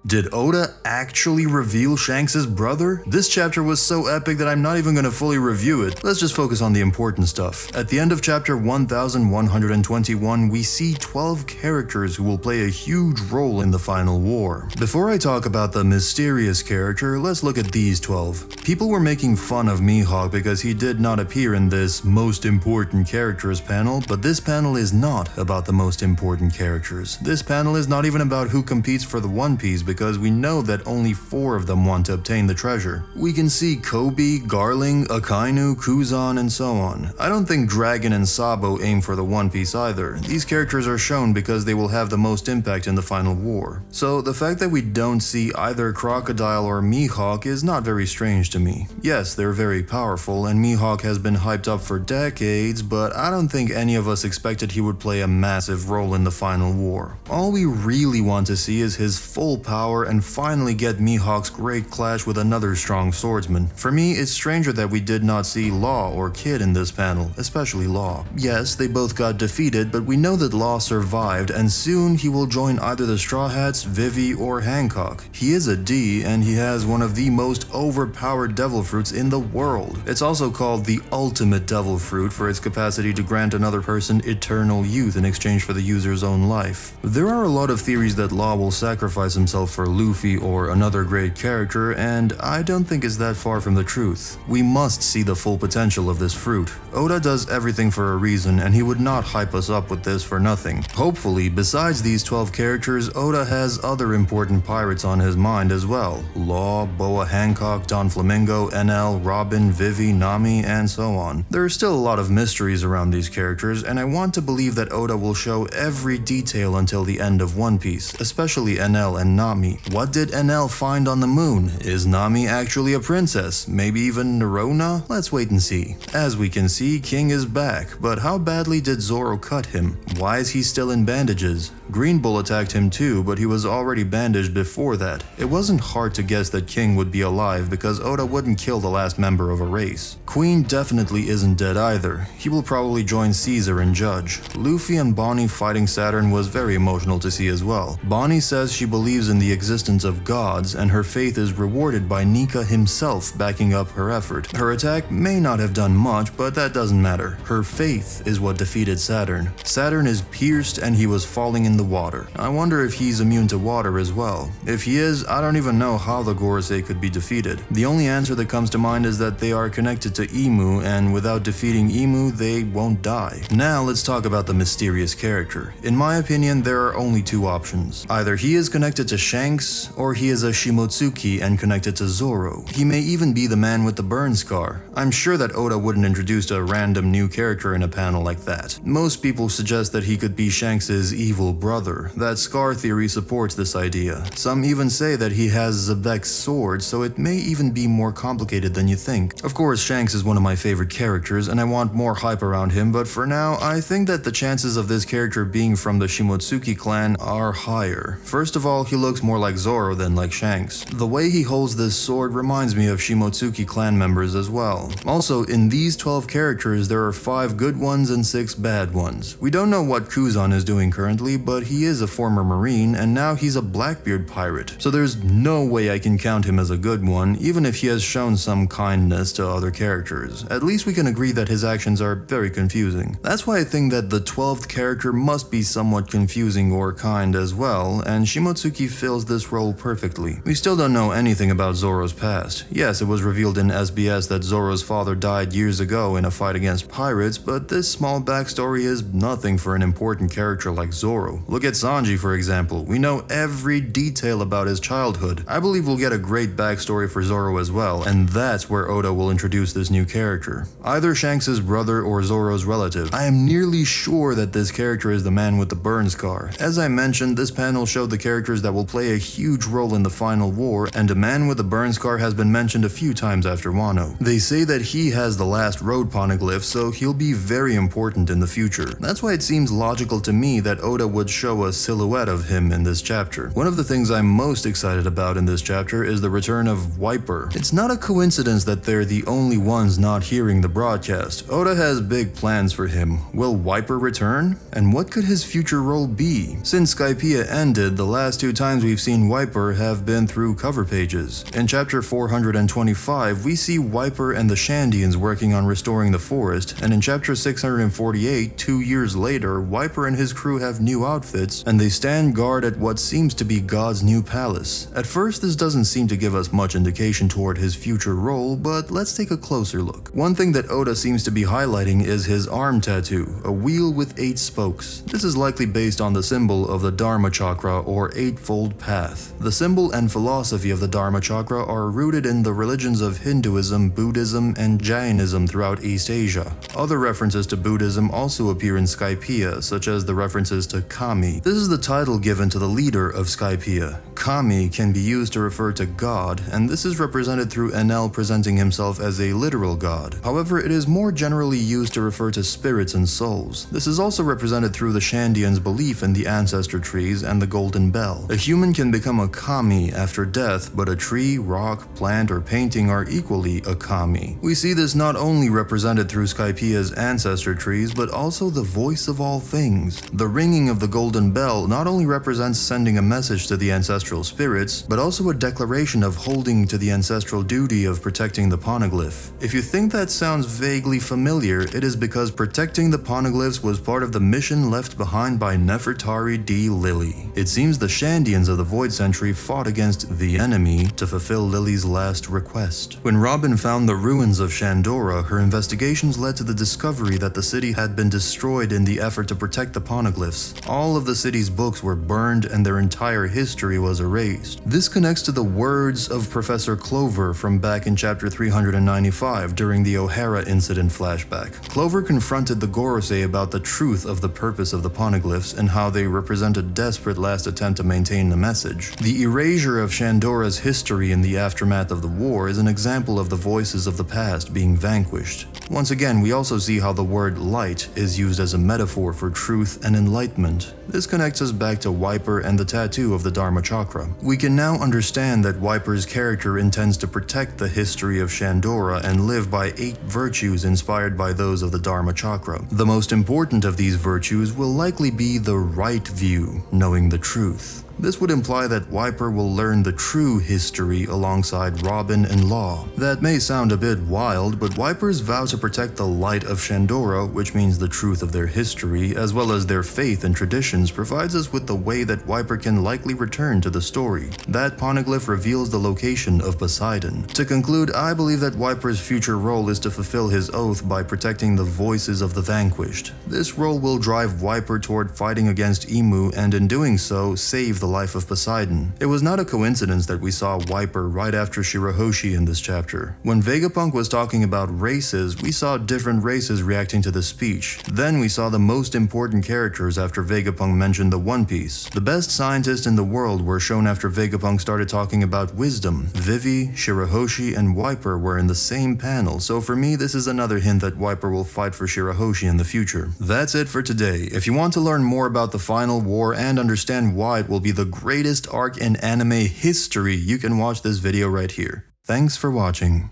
Did Oda actually reveal Shanks' brother? This chapter was so epic that I'm not even gonna fully review it. Let's just focus on the important stuff. At the end of chapter 1121, we see 12 characters who will play a huge role in the final war. Before I talk about the mysterious character, let's look at these 12. People were making fun of Mihawk because he did not appear in this most important characters panel, but this panel is not about the most important characters. This panel is not even about who competes for the One Piece, because we know that only 4 of them want to obtain the treasure. We can see Kobe, Garling, Akainu, Kuzan, and so on. I don't think Dragon and Sabo aim for the One Piece either. These characters are shown because they will have the most impact in the final war. So the fact that we don't see either Crocodile or Mihawk is not very strange to me. Yes, they're very powerful, and Mihawk has been hyped up for decades, but I don't think any of us expected he would play a massive role in the final war. All we really want to see is his full power and finally get Mihawk's great clash with another strong swordsman. For me, it's stranger that we did not see Law or Kid in this panel, especially Law. Yes, they both got defeated, but we know that Law survived, and soon he will join either the Straw Hats, Vivi, or Hancock. He is a D, and he has one of the most overpowered devil fruits in the world. It's also called the ultimate devil fruit for its capacity to grant another person eternal youth in exchange for the user's own life. There are a lot of theories that Law will sacrifice himself for Luffy or another great character, and I don't think it's that far from the truth. We must see the full potential of this fruit. Oda does everything for a reason, and he would not hype us up with this for nothing. Hopefully, besides these 12 characters, Oda has other important pirates on his mind as well. Law, Boa Hancock, Don Flamingo, NL, Robin, Vivi, Nami, and so on. There are still a lot of mysteries around these characters, and I want to believe that Oda will show every detail until the end of One Piece, especially NL and Nami. What did NL find on the moon? Is Nami actually a princess? Maybe even Nerona? Let's wait and see. As we can see, King is back, but how badly did Zoro cut him? Why is he still in bandages? Green Bull attacked him too, but he was already bandaged before that. It wasn't hard to guess that King would be alive because Oda wouldn't kill the last member of a race. Queen definitely isn't dead either. He will probably join Caesar and Judge. Luffy and Bonnie fighting Saturn was very emotional to see as well. Bonnie says she believes in the existence of gods, and her faith is rewarded by Nika himself backing up her effort. Her attack may not have done much, but that doesn't matter. Her faith is what defeated Saturn. Saturn is pierced and he was falling in the water. I wonder if he's immune to water as well. If he is, I don't even know how the Gorosei could be defeated. The only answer that comes to mind is that they are connected to Imu, and without defeating Imu, they won't die. Now let's talk about the mysterious character. In my opinion, there are only 2 options. Either he is connected to Shanks, or he is a Shimotsuki and connected to Zoro. He may even be the man with the burn scar. I'm sure that Oda wouldn't introduce a random new character in a panel like that. Most people suggest that he could be Shanks' evil brother. That scar theory supports this idea. Some even say that he has Zebek's sword, so it may even be more complicated than you think. Of course, Shanks is one of my favorite characters, and I want more hype around him, but for now, I think that the chances of this character being from the Shimotsuki clan are higher. First of all, he looks more like Zoro than like Shanks. The way he holds this sword reminds me of Shimotsuki clan members as well. Also, in these 12 characters, there are 5 good ones and 6 bad ones. We don't know what Kuzan is doing currently, but he is a former Marine, and now he's a Blackbeard pirate. So there's no way I can count him as a good one, even if he has shown some kindness to other characters. At least we can agree that his actions are very confusing. That's why I think that the 12th character must be somewhat confusing or kind as well, and Shimotsuki fills this role perfectly. We still don't know anything about Zoro's past. Yes, it was revealed in SBS that Zoro's father died years ago in a fight against pirates, but this small backstory is nothing for an important character like Zoro. Look at Sanji, for example. We know every detail about his childhood. I believe we'll get a great backstory for Zoro as well, and that's where Oda will introduce this new character. Either Shanks' brother or Zoro's relative. I am nearly sure that this character is the man with the burn scar. As I mentioned, this panel showed the characters that will play a huge role in the final war, and a man with a burn scar has been mentioned a few times after Wano. They say that he has the last road poneglyph, so he'll be very important in the future. That's why it seems logical to me that Oda would show a silhouette of him in this chapter. One of the things I'm most excited about in this chapter is the return of Wiper. It's not a coincidence that they're the only ones not hearing the broadcast. Oda has big plans for him. Will Wiper return? And what could his future role be? Since Skypiea ended, the last 2 times we've seen Wiper have been through cover pages. In chapter 425, we see Wiper and the Shandians working on restoring the forest, and in chapter 648, 2 years later, Wiper and his crew have new outfits, and they stand guard at what seems to be God's new palace. At first, this doesn't seem to give us much indication toward his future role, but let's take a closer look. One thing that Oda seems to be highlighting is his arm tattoo, a wheel with 8 spokes. This is likely based on the symbol of the Dharma Chakra, or Eightfold Path. The symbol and philosophy of the Dharma Chakra are rooted in the religions of Hinduism, Buddhism, and Jainism throughout East Asia. Other references to Buddhism also appear in Skypiea, such as the references to Kami. This is the title given to the leader of Skypiea. Kami can be used to refer to God, and this is represented through Enel presenting himself as a literal god. However, it is more generally used to refer to spirits and souls. This is also represented through the Shandians' belief in the ancestor trees and the golden bell. A human can become a Kami after death, but a tree, rock, plant, or painting are equally a Kami. We see this not only represented through Skypiea's ancestor trees, but also the voice of all things. The ringing of the golden bell not only represents sending a message to the ancestral spirits, but also a declaration of holding to the ancestral duty of protecting the poneglyph. If you think that sounds vaguely familiar, it is because protecting the poneglyphs was part of the mission left behind by Nefertari D. Lily. It seems the Shandians of the Void Century fought against the enemy to fulfill Lily's last request. When Robin found the ruins of Shandora, her investigations led to the discovery that the city had been destroyed in the effort to protect the poneglyphs. All of the city's books were burned and their entire history was erased. This connects to the words of Professor Clover from back in chapter 395 during the O'Hara incident flashback. Clover confronted the Gorosei about the truth of the purpose of the poneglyphs and how they represent a desperate last attempt to maintain the message. The erasure of Shandora's history in the aftermath of the war is an example of the voices of the past being vanquished. Once again, we also see how the word light is used as a metaphor for truth and enlightenment. This connects us back to Wiper and the tattoo of the Dharma Chakra. We can now understand that Wiper's character intends to protect the history of Shandora and live by 8 virtues inspired by those of the Dharma Chakra. The most important of these virtues will likely be the right view, knowing the truth. This would imply that Wiper will learn the true history alongside Robin and Law. That may sound a bit wild, but Wiper's vow to protect the light of Shandora, which means the truth of their history, as well as their faith and traditions, provides us with the way that Wiper can likely return to the story. That poneglyph reveals the location of Poseidon. To conclude, I believe that Wiper's future role is to fulfill his oath by protecting the voices of the vanquished. This role will drive Wiper toward fighting against Emu and in doing so, save the life of Poseidon. It was not a coincidence that we saw Wiper right after Shirahoshi in this chapter. When Vegapunk was talking about races, we saw different races reacting to the speech. Then we saw the most important characters after Vegapunk mentioned the One Piece. The best scientists in the world were shown after Vegapunk started talking about wisdom. Vivi, Shirahoshi, and Wiper were in the same panel, so for me this is another hint that Wiper will fight for Shirahoshi in the future. That's it for today. If you want to learn more about the final war and understand why it will be the greatest arc in anime history, you can watch this video right here. Thanks for watching.